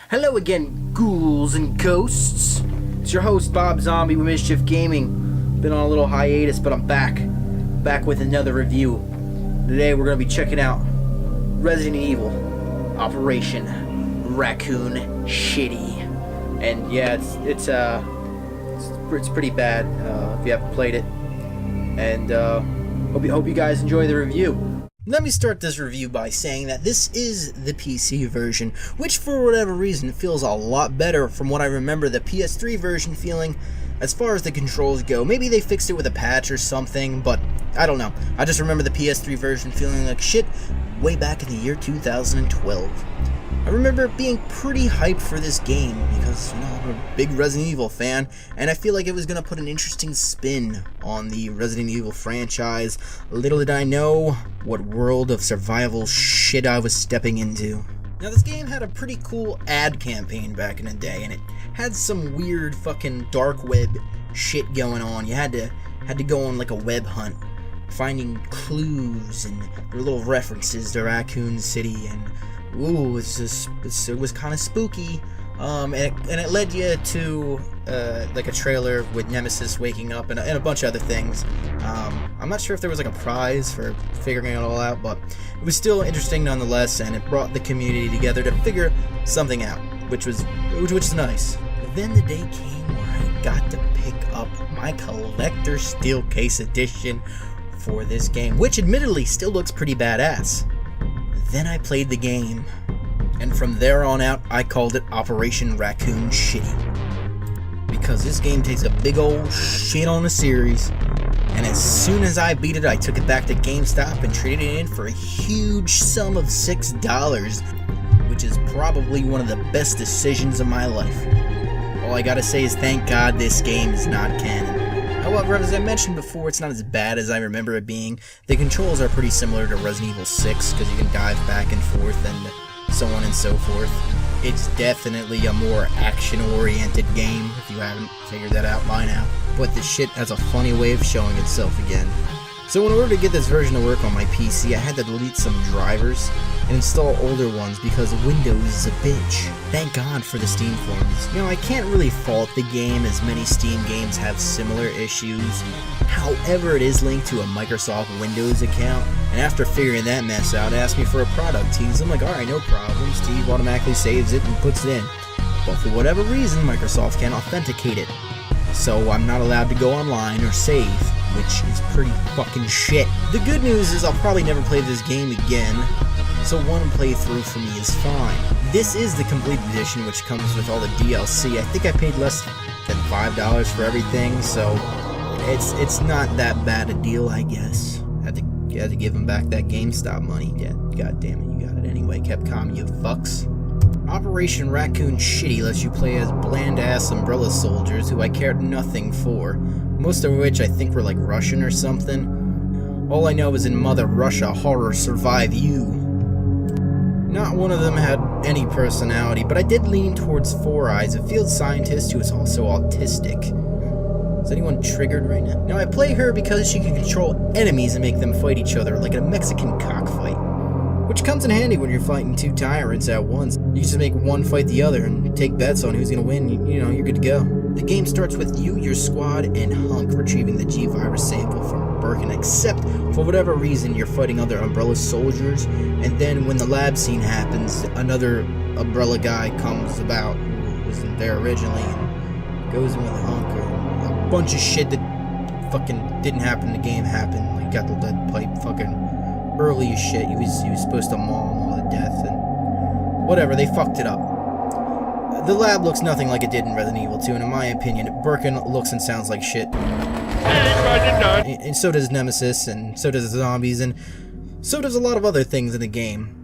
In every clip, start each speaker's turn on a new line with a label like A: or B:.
A: Hello again, ghouls and ghosts. It's your host, Bob Zombie with Mischief Gaming. Been on a little hiatus, but I'm back with another review. Today we're going to be checking out Resident Evil Operation Raccoon Shitty. And yeah, it's pretty bad if you haven't played it. And hope you guys enjoy the review. Let me start this review by saying that this is the PC version, which for whatever reason feels a lot better from what I remember the PS3 version feeling as far as the controls go. Maybe they fixed it with a patch or something, but I don't know. I just remember the PS3 version feeling like shit way back in the year 2012. I remember being pretty hyped for this game because, you know, I'm a big Resident Evil fan, and I feel like it was going to put an interesting spin on the Resident Evil franchise. Little did I know what world of survival shit I was stepping into. Now, this game had a pretty cool ad campaign back in the day, and it had some weird fucking dark web shit going on. You had to go on like a web hunt, finding clues, and there were little references to Raccoon City, and ooh, it was kind of spooky, and it led you to like a trailer with Nemesis waking up and a bunch of other things. I'm not sure if there was like a prize for figuring it all out, but it was still interesting nonetheless, and it brought the community together to figure something out, which is nice. But then the day came where I got to pick up my collector Steelcase edition for this game, which admittedly still looks pretty badass. Then I played the game, and from there on out, I called it Operation Raccoon Shitty. Because this game takes a big old shit on the series, and as soon as I beat it, I took it back to GameStop and traded it in for a huge sum of $6, which is probably one of the best decisions of my life. All I gotta say is thank God this game is not canon. However, as I mentioned before, it's not as bad as I remember it being. The controls are pretty similar to Resident Evil 6, because you can dive back and forth and so on and so forth. It's definitely a more action-oriented game, if you haven't figured that out by now. But the shit has a funny way of showing itself again. So in order to get this version to work on my PC, I had to delete some drivers and install older ones because Windows is a bitch. Thank God for the Steam forums. You know, I can't really fault the game as many Steam games have similar issues. However, it is linked to a Microsoft Windows account, and after figuring that mess out, it asked me for a product tease. I'm like, alright, no problem. Steve automatically saves it and puts it in. But for whatever reason, Microsoft can't authenticate it. So I'm not allowed to go online or save, which is pretty fucking shit. The good news is I'll probably never play this game again, so one playthrough for me is fine. This is the complete edition, which comes with all the DLC. I think I paid less than $5 for everything, so it's not that bad a deal, I guess. Had to give him back that GameStop money. Yeah, god damn it, you got it anyway, Capcom, you fucks. Operation Raccoon Shitty lets you play as bland-ass Umbrella soldiers who I cared nothing for, most of which I think were like Russian or something. All I know is in Mother Russia, horror survive you. Not one of them had any personality, but I did lean towards Four Eyes, a field scientist who is also autistic. Is anyone triggered right now? Now I play her because she can control enemies and make them fight each other like a Mexican cockfight. Which comes in handy when you're fighting two tyrants at once. You just make one fight the other and take bets on who's gonna win, you know, you're good to go. The game starts with you, your squad, and Hunk retrieving the G-Virus sample from Birkin, except for whatever reason you're fighting other Umbrella soldiers, and then when the lab scene happens, another Umbrella guy comes about who wasn't there originally and goes in with Hunk, or a bunch of shit that fucking didn't happen in the game happened. Like got the lead pipe fucking early as shit. He was supposed to maul him all to death, and whatever, they fucked it up. The lab looks nothing like it did in Resident Evil 2, and in my opinion, Birkin looks and sounds like shit. And so does Nemesis, and so does the zombies, and so does a lot of other things in the game.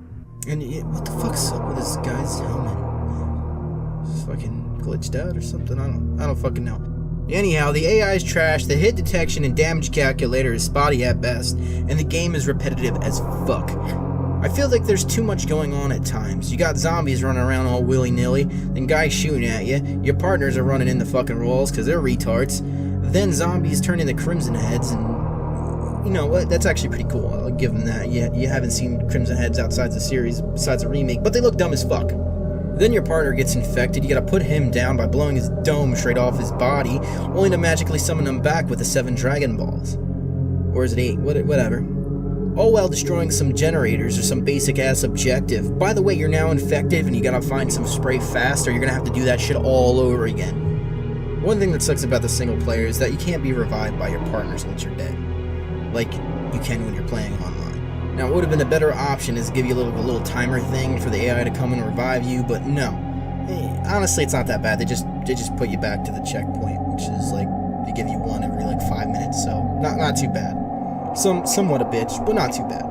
A: And what the fuck's up with this guy's helmet? Is fucking glitched out or something? I don't fucking know. Anyhow, the AI is trash, the hit detection and damage calculator is spotty at best, and the game is repetitive as fuck. I feel like there's too much going on at times. You got zombies running around all willy-nilly, then guys shooting at you, your partners are running into fucking walls because they're retards, then zombies turn into Crimson Heads, and you know what, that's actually pretty cool, I'll give them that. You haven't seen Crimson Heads outside the series, besides the remake, but they look dumb as fuck. Then your partner gets infected, you gotta put him down by blowing his dome straight off his body, only to magically summon him back with the 7 Dragon Balls. Or is it 8? Whatever. All while destroying some generators or some basic ass objective. By the way, you're now infected and you gotta find some spray fast, or you're gonna have to do that shit all over again. One thing that sucks about the single player is that you can't be revived by your partners once you're dead, like you can when you're playing online. Now, what would have been a better option is give you a little timer thing for the AI to come and revive you, but no. Honestly, it's not that bad. They just put you back to the checkpoint, which is like they give you one every like 5 minutes, so not too bad. Somewhat a bitch, but not too bad.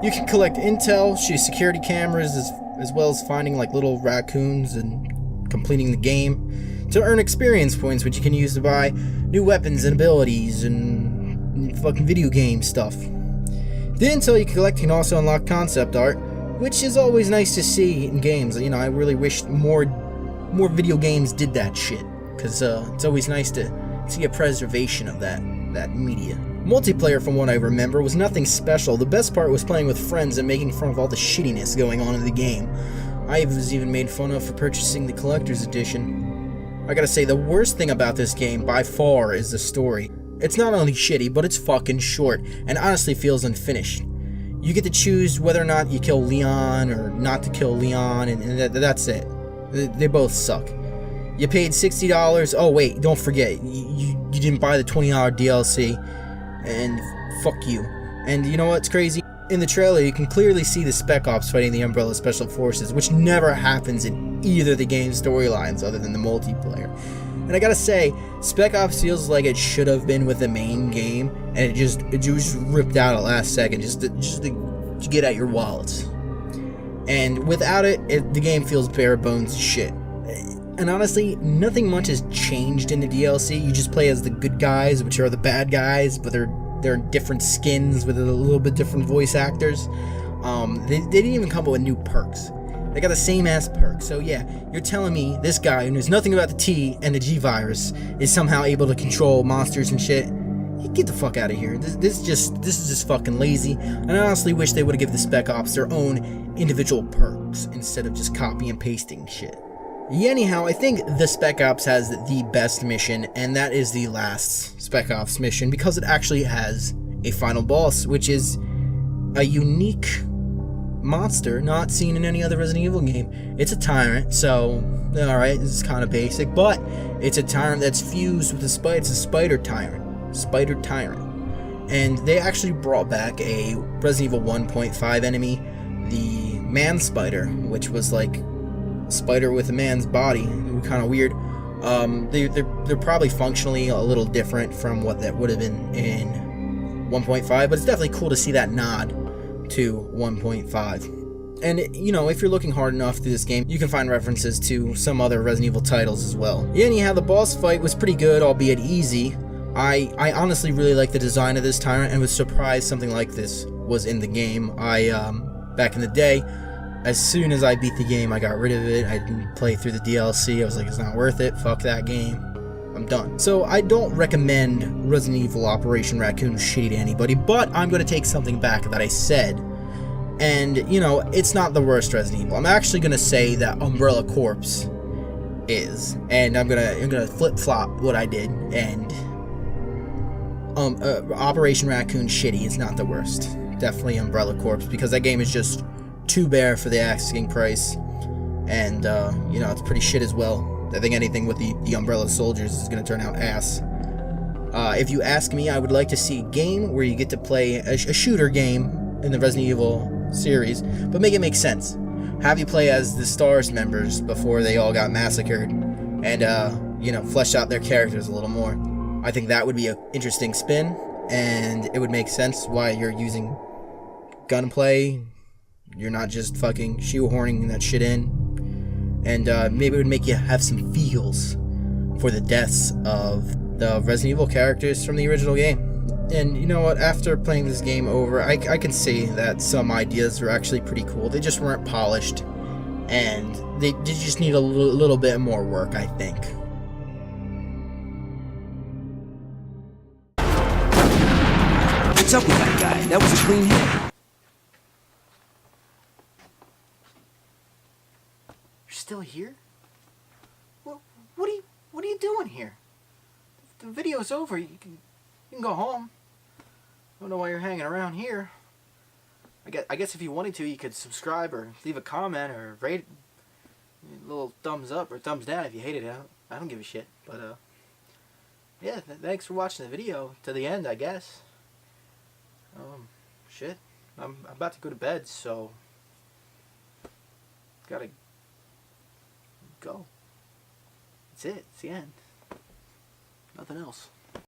A: You can collect intel, shoot security cameras, as well as finding like little raccoons and completing the game to earn experience points, which you can use to buy new weapons and abilities and fucking video game stuff. The intel you collect can also unlock concept art, which is always nice to see in games. You know, I really wish more video games did that shit, because it's always nice to see a preservation of that media. Multiplayer, from what I remember, was nothing special. The best part was playing with friends and making fun of all the shittiness going on in the game. I was even made fun of for purchasing the collector's edition. I gotta say, the worst thing about this game, by far, is the story. It's not only shitty, but it's fucking short, and honestly feels unfinished. You get to choose whether or not you kill Leon, or not to kill Leon, and that's it. They both suck. You paid $60, oh wait, don't forget, you didn't buy the $20 DLC, and fuck you. And you know what's crazy? In the trailer, you can clearly see the Spec Ops fighting the Umbrella Special Forces, which never happens in either of the game's storylines other than the multiplayer. And I gotta say, Spec Ops feels like it should have been with the main game, and it just ripped out at last second, just to get at your wallets. And without it, the game feels bare bones shit. And honestly, nothing much has changed in the DLC. You just play as the good guys, which are the bad guys, but they're different skins with a little bit different voice actors. They didn't even come up with new perks. They got the same ass perks. So yeah, you're telling me this guy who knows nothing about the T and the G virus is somehow able to control monsters and shit? Get the fuck out of here. This is just fucking lazy. And I honestly wish they would have given the Spec Ops their own individual perks instead of just copy and pasting shit. Yeah, anyhow, I think the Spec Ops has the best mission, and that is the last Spec Ops mission, because it actually has a final boss, which is a unique monster not seen in any other Resident Evil game. It's a tyrant, so alright, this is kind of basic, but it's a tyrant that's fused with a spider. It's a spider tyrant. And they actually brought back a Resident Evil 1.5 enemy, the man spider, which was like a spider with a man's body. Kind of weird. They're probably functionally a little different from what that would have been in 1.5, but it's definitely cool to see that nod to 1.5. And, you know, if you're looking hard enough through this game, you can find references to some other Resident Evil titles as well. Yeah, anyhow, the boss fight was pretty good, albeit easy. I honestly really like the design of this tyrant and was surprised something like this was in the game. Back in the day, as soon as I beat the game, I got rid of it. I didn't play through the DLC. I was like, it's not worth it. Fuck that game. I'm done. So I don't recommend Resident Evil Operation Raccoon shitty to anybody, but I'm going to take something back that I said. And, you know, it's not the worst Resident Evil. I'm actually going to say that Umbrella Corps is. And I'm gonna flip-flop what I did, and Operation Raccoon shitty is not the worst. Definitely Umbrella Corps, because that game is just too bare for the asking price, and you know, it's pretty shit as well. I think anything with the Umbrella Soldiers is going to turn out ass. If you ask me, I would like to see a game where you get to play a shooter game in the Resident Evil series, but make it make sense. Have you play as the STARS members before they all got massacred, and you know, flesh out their characters a little more. I think that would be an interesting spin, and it would make sense why you're using gunplay. You're not just fucking shoehorning that shit in. And maybe it would make you have some feels for the deaths of the Resident Evil characters from the original game. And you know what, after playing this game over, I can see that some ideas are actually pretty cool. They just weren't polished, and they just need a little bit more work, I think.
B: What's up with that guy? That was a clean hit.
A: still here? What are you doing here? The video's over. You can go home. I don't know why you're hanging around here. I guess if you wanted to, you could subscribe or leave a comment or rate it. A little thumbs up or thumbs down if you hated it. I don't give a shit. But yeah, thanks for watching the video to the end, I guess. Shit. I'm about to go to bed, so gotta go. That's it. It's the end. Nothing else.